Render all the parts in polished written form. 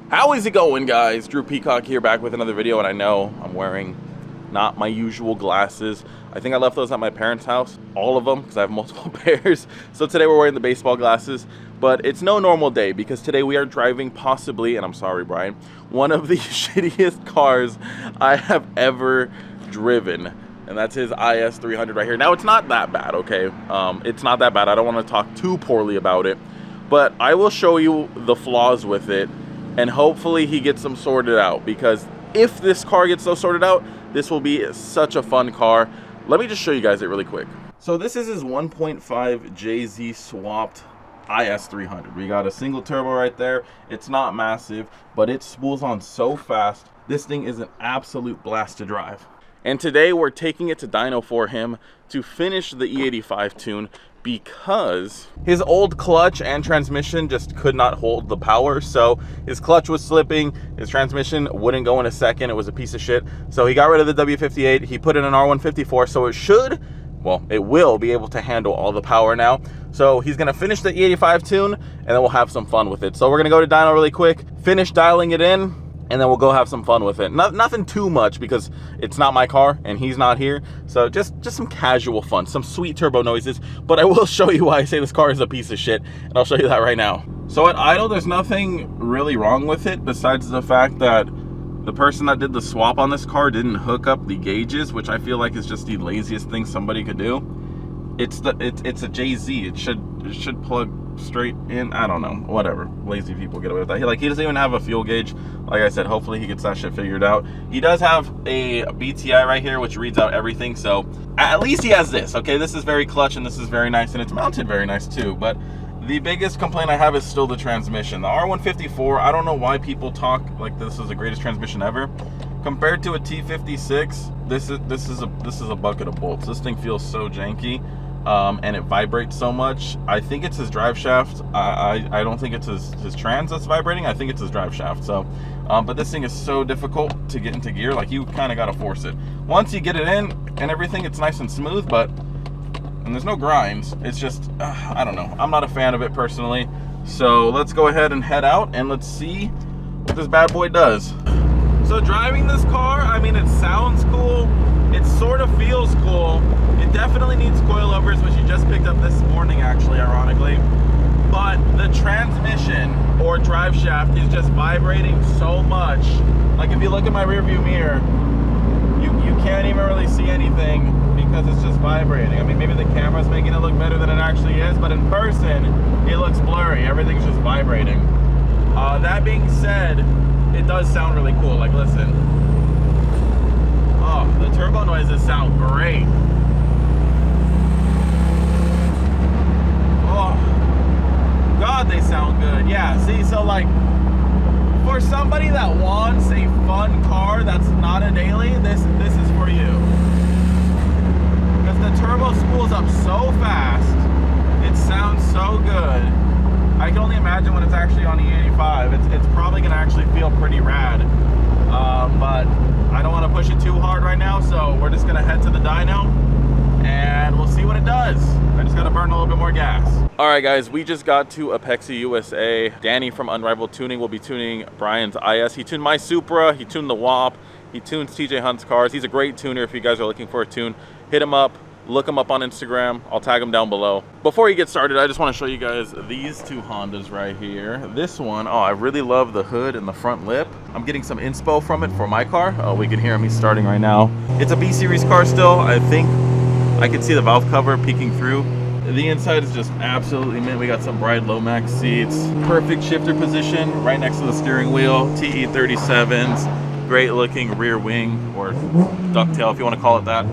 How is it going, guys? Drew Peacock here, back with another video, and I know I'm wearing not my usual glasses. I think I left those at my parents' house, all of them, because I have multiple pairs. So today we're wearing the baseball glasses, but it's no normal day because today we are driving possibly, and I'm sorry, Brian, one of the shittiest cars I have ever driven. And that's his IS300 right here. Now, it's not that bad, okay? It's not that bad. I don't want to talk too poorly about it, but I will show you the flaws with it, and hopefully he gets them sorted out, because if this car gets so sorted out, this will be such a fun car. Let me just show you guys it really quick. So this is his 1.5 JZ swapped IS300. We got a single turbo right there. It's not massive, but it spools on so fast. This thing is an absolute blast to drive. And today we're taking it to dyno for him to finish the E85 tune, because his old clutch and transmission just could not hold the power. So his clutch was slipping, his transmission wouldn't go in a second, it was a piece of shit. So he got rid of the W58, he put in an R154, so it should, well, it will be able to handle all the power now. So he's gonna finish the E85 tune, and then we'll have some fun with it. So we're gonna go to dyno really quick, finish dialing it in, and then we'll go have some fun with it. Nothing too much, because it's not my car and he's not here. So just some casual fun, some sweet turbo noises. But I will show you why I say this car is a piece of shit, and I'll show you that right now. So at idle, there's nothing really wrong with it, besides the fact that the person that did the swap on this car didn't hook up the gauges, which I feel like is just the laziest thing somebody could do. It's a JZ. It should plug straight in. I don't know, whatever, lazy people get away with that. He doesn't even have a fuel gauge. Like I said, hopefully he gets that shit figured out. He does have a BTI right here, which reads out everything, so at least he has this. Okay, this is very clutch, and this is very nice, and it's mounted very nice too. But the biggest complaint I have is still the transmission. The R154, I don't know why people talk like this is the greatest transmission ever. Compared to a T56, this is a bucket of bolts. This thing feels so janky. And it vibrates so much. I think it's his drive shaft. I don't think it's his trans that's vibrating. I think it's his drive shaft. So, but this thing is so difficult to get into gear. Like, you kind of got to force it. Once you get it in and everything, it's nice and smooth, and there's no grinds. It's just, I don't know. I'm not a fan of it personally. So let's go ahead and head out, and let's see what this bad boy does. So driving this car, I mean, it sounds cool. It sort of feels cool. It definitely needs coilovers, which you just picked up this morning, actually, ironically. But the transmission or drive shaft is just vibrating so much. Like, if you look at my rearview mirror, you can't even really see anything because it's just vibrating. I mean, maybe the camera's making it look better than it actually is, but in person, it looks blurry. Everything's just vibrating. That being said, it does sound really cool. Like, listen. Oh, the turbo noises sound great. Oh, God, they sound good. Yeah, see, so like, for somebody that wants a fun car that's not a daily, this is for you. Because the turbo spools up so fast, it sounds so good. I can only imagine when it's actually on E85. It's probably gonna actually feel pretty rad. But I don't want to push it too hard right now, so we're just gonna head to the dyno and we'll see what it does. I just gotta burn a little bit more gas. All right, guys, we just got to Apexi, USA. Danny from Unrivaled Tuning will be tuning Brian's IS. He tuned my Supra, he tuned the WAP, he tunes TJ Hunt's cars. He's a great tuner. If you guys are looking for a tune, hit him up. Look him up on Instagram. I'll tag him down below. Before you get started, I just want to show you guys these two Hondas right here. This one, oh, I really love the hood and the front lip. I'm getting some inspo from it for my car. Oh, we can hear him. He's starting right now. It's a B series car still. I think I can see the valve cover peeking through. The inside is just absolutely mint. We got some Brayan Lomax seats. Perfect shifter position right next to the steering wheel. TE37s. Great looking rear wing, or ducktail if you want to call it that.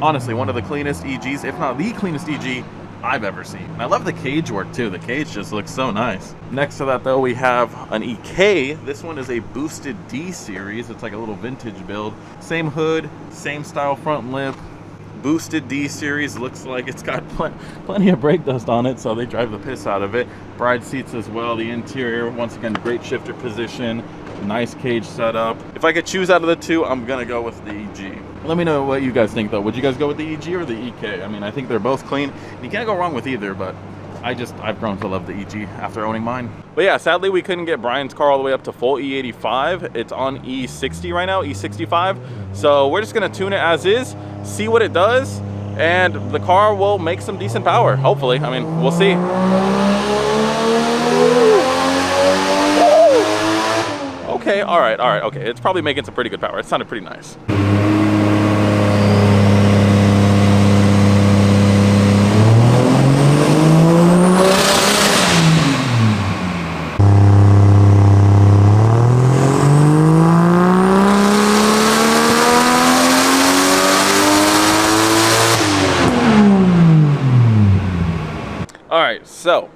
Honestly, one of the cleanest EGs, if not the cleanest EG I've ever seen. And I love the cage work too. The cage just looks so nice. Next to that though, we have an EK. This one is a boosted D series. It's like a little vintage build. Same hood, same style front lip. Boosted D series. Looks like it's got plenty of brake dust on it, so they drive the piss out of it. Bride seats as well. The interior, once again, great shifter position. Nice cage setup. If I could choose out of the two, I'm gonna go with the EG. Let me know what you guys think though. Would you guys go with the EG or the EK? I mean, I think they're both clean. You can't go wrong with either, but I've grown to love the EG after owning mine. But yeah, sadly we couldn't get Brian's car all the way up to full E85. It's on E60 right now, E65. So we're just gonna tune it as is, see what it does, and the car will make some decent power, hopefully. I mean, we'll see. Okay, all right, okay. It's probably making some pretty good power. It sounded pretty nice. All right, so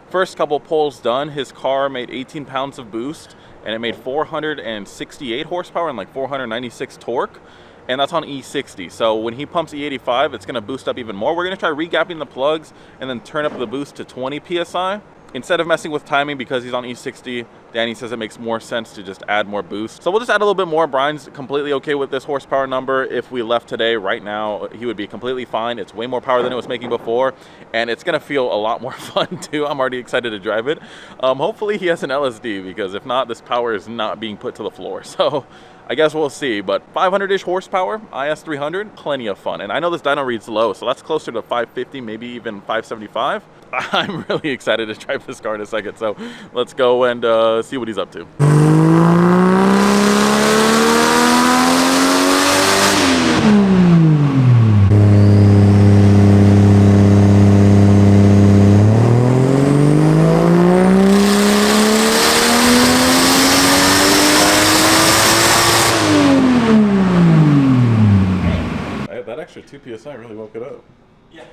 first couple pulls done. His car made 18 pounds of boost, and it made 468 horsepower and like 496 torque, and that's on E60. So when he pumps E85, it's gonna boost up even more. We're gonna try regapping the plugs and then turn up the boost to 20 PSI. Instead of messing with timing, because he's on E60, Danny says it makes more sense to just add more boost. So we'll just add a little bit more. Brian's completely okay with this horsepower number. If we left today, right now, he would be completely fine. It's way more power than it was making before, and it's gonna feel a lot more fun too. I'm already excited to drive it. Hopefully he has an LSD, because if not, this power is not being put to the floor. So I guess we'll see, but 500-ish horsepower, IS 300, plenty of fun. And I know this dyno reads low, so that's closer to 550, maybe even 575. I'm really excited to drive this car in a second, so let's go and see what he's up to. That extra 2 PSI really woke it up. Yeah.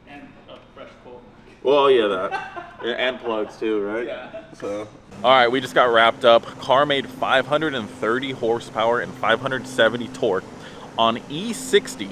And a fresh pull. Well, yeah, that. And plugs too, right? Yeah. So. All right, we just got wrapped up. Car made 530 horsepower and 570 torque on E60.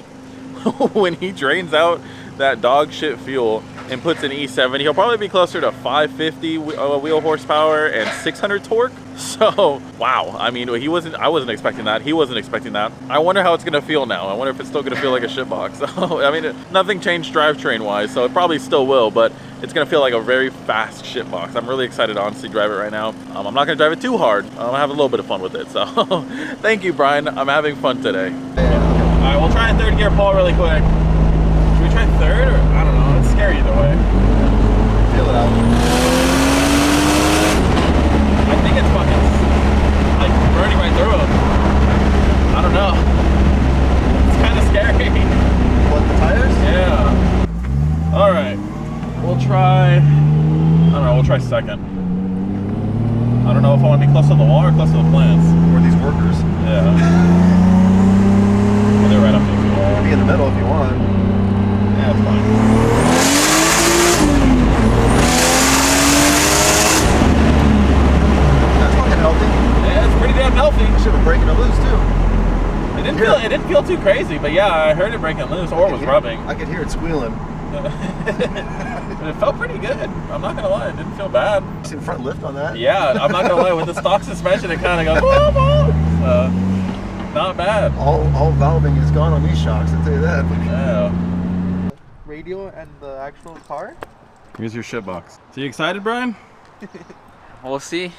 When he drains out that dog shit fuel and puts in E70, he'll probably be closer to 550 wheel horsepower and 600 torque. So, wow. I mean, I wasn't expecting that. He wasn't expecting that. I wonder how it's gonna feel now. I wonder if it's still gonna feel like a shitbox. So, I mean, nothing changed drivetrain wise, so it probably still will, but it's gonna feel like a very fast shitbox. I'm really excited to honestly drive it right now. I'm not gonna drive it too hard. I'm gonna have a little bit of fun with it. So, thank you, Brian. I'm having fun today. All right, we'll try a third gear pull really quick. Should we try third, or I don't know? It's scary either way. Feel it out. I think it's fucking like burning right through him. I don't know. It's kind of scary. What, the tires? Yeah. All right. We'll try. I don't know. We'll try second. I don't know if I want to be close to the wall or close to the plants. Or these workers. Yeah. Well, they're right up against the wall. Be in the middle if you want. Yeah, it's fine. That's fucking healthy. Yeah, it's pretty damn healthy. I should have breaking it loose too. It didn't feel too crazy, but yeah, I heard it breaking loose or was rubbing. I could hear it squealing. It felt pretty good. I'm not gonna lie, it didn't feel bad. See the front lift on that? Yeah, I'm not gonna lie, with the stock suspension, it kind of goes, whoa, whoa. Not bad. All valving is gone on these shocks, I'll tell you that. Yeah. Radio and the actual car? Here's your shitbox. So you excited, Brian? We'll see.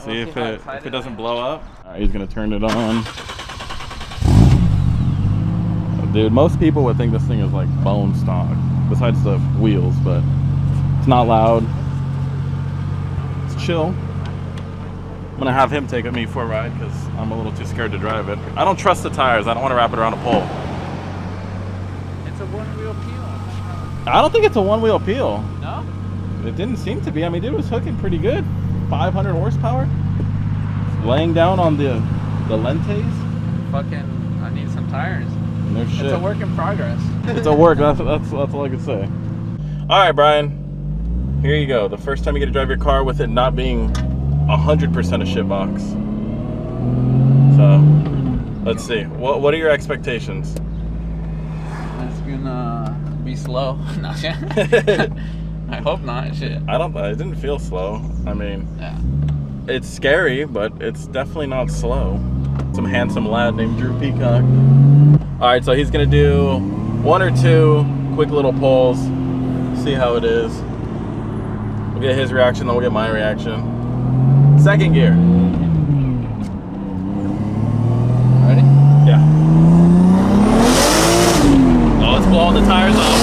See if it doesn't blow up. All right, he's gonna turn it on. Dude, most people would think this thing is like bone stock, besides the wheels, but it's not loud. It's chill. I'm gonna have him take me for a ride because I'm a little too scared to drive it. I don't trust the tires. I don't want to wrap it around a pole. It's a one-wheel peel. I don't think it's a one-wheel peel. No? It didn't seem to be. I mean, dude was hooking pretty good. 500 horsepower. Laying down on the lentes. Fucking, I need some tires. No shit. It's a work in progress. It's a work. That's all I can say. All right, Brian. Here you go. The first time you get to drive your car with it not being 100% a shitbox. So, let's see. What are your expectations? It's gonna be slow. No, shit. I hope not. Shit. It didn't feel slow. I mean, yeah. It's scary, but it's definitely not slow. Some handsome lad named Drew Peacock. All right, so he's gonna do 1 or 2 quick little pulls, see how it is. We'll get his reaction, then we'll get my reaction. Second gear. Ready? Yeah. Oh, it's blowing the tires off.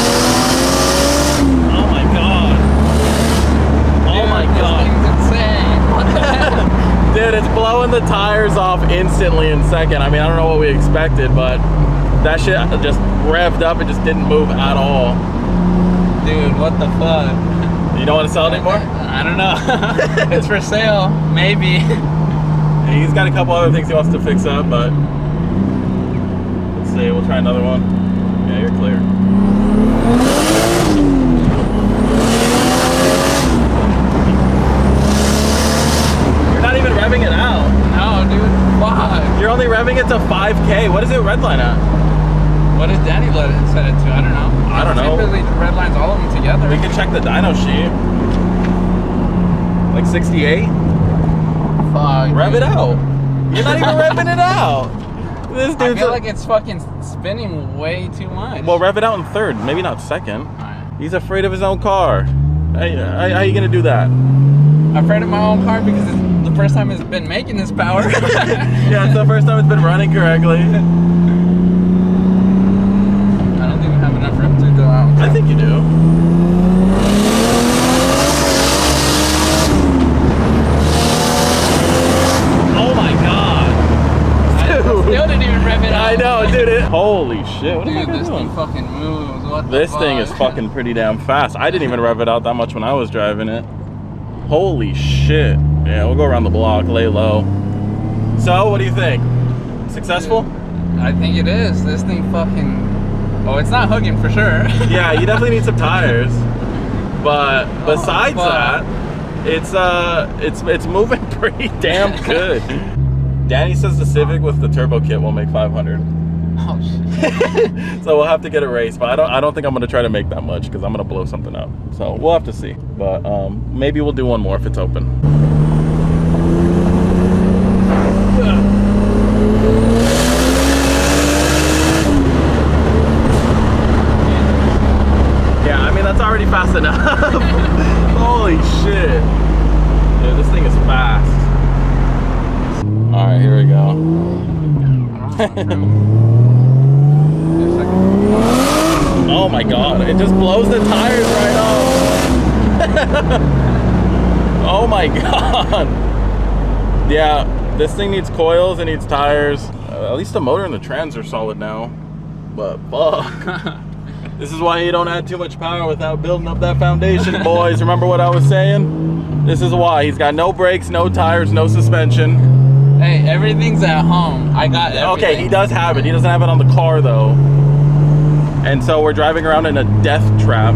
Oh my god. Oh my god. This thing's insane. What the heck? Dude, it's blowing the tires off instantly in second. I mean, I don't know what we expected, but that shit just revved up. It just didn't move at all. Dude, what the fuck? You don't want to sell it anymore? I don't know. It's for sale, maybe. He's got a couple other things he wants to fix up, but let's see. We'll try another one. Yeah, you're clear. You're not even revving it out. No, dude. Why? You're only revving it to 5K. What is it redline at? What does Danny let it set it to? I don't know. I don't know. Typically, the red lines all of them together. We can check the dyno sheet. Like 68? Fuck. Rev it out. You're not even revving it out. This I dude's feel like it's fucking spinning way too much. well, rev it out in third, maybe not second. Alright. He's afraid of his own car. How you gonna do that? I'm afraid of my own car because it's the first time it's been making this power. Yeah, it's the first time it's been running correctly. I don't even have enough room to go out. I think you do. Oh my god. I still didn't even rev it out. I know, dude. Holy shit. What am I Dude, this doing? thing fucking moves. What the This fuck? thing is fucking pretty damn fast. I didn't even rev it out that much when I was driving it. Holy shit. Yeah, we'll go around the block, lay low. So, what do you think? Successful? Dude, I think it is. This thing fucking... Oh, it's not hooking for sure. Yeah, you definitely need some tires. But besides fuck. that, it's moving pretty damn good. Danny says the Civic with the turbo kit will make 500. Oh, shit. So we'll have to get a race, but I don't think I'm gonna try to make that much because I'm gonna blow something up. So we'll have to see. But maybe we'll do one more if it's open. Yeah, I mean that's already fast enough. Holy shit. Dude, this thing is fast. Alright, here we go. Oh my god, it just blows the tires right off. Oh my god. Yeah, this thing needs coils, it needs tires. At least the motor and the trans are solid now. But fuck. This is why you don't add too much power without building up that foundation, boys. Remember what I was saying? This is why. He's got no brakes, no tires, no suspension. Hey, everything's at home. I got everything. Okay, he does have it. He doesn't have it on the car though. And so we're driving around in a death trap.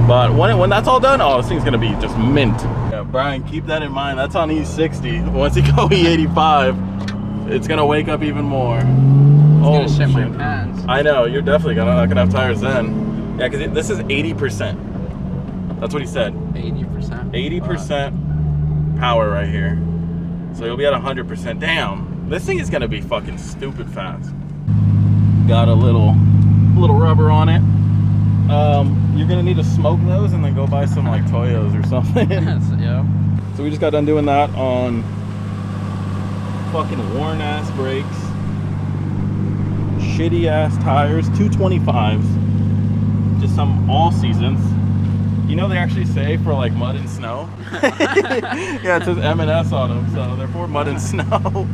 But when that's all done, oh, this thing's gonna be just mint. Yeah, Brian, keep that in mind. That's on E60. Once you go E85, it's gonna wake up even more. It's Oh, gonna shit my shit. pants. I know, you're definitely not gonna have tires then. Yeah, because this is 80%. That's what he said. 80%. 80% power right here. So you'll be at 100%. Damn, this thing is gonna be fucking stupid fast. Got a little rubber on it. You're gonna need to smoke those and then go buy some like Toyos or something. Yeah. So we just got done doing that on fucking worn ass brakes, shitty ass tires, 225s, just some all seasons. You know they actually say for like mud and snow. Yeah, it says M&S on them, so they're for mud and snow.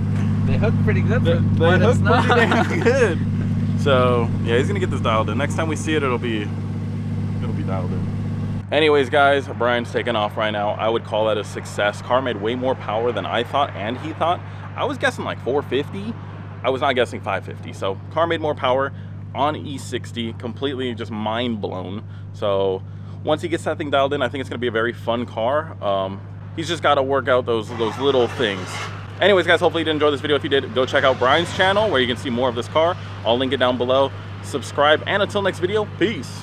They hook pretty good. They But hook it's not. pretty damn good. So yeah, he's gonna get this dialed in. Next time we see it, it'll be dialed in. Anyways, guys, Brian's taking off right now. I would call that a success. Car made way more power than I thought and he thought. I was guessing like 450. I was not guessing 550. So car made more power on E60. Completely just mind blown. So once he gets that thing dialed in, I think it's gonna be a very fun car. He's just got to work out those little things. Anyways, guys, hopefully you did enjoy this video. If you did, go check out Brian's channel where you can see more of this car. I'll link it down below. Subscribe, and until next video, peace.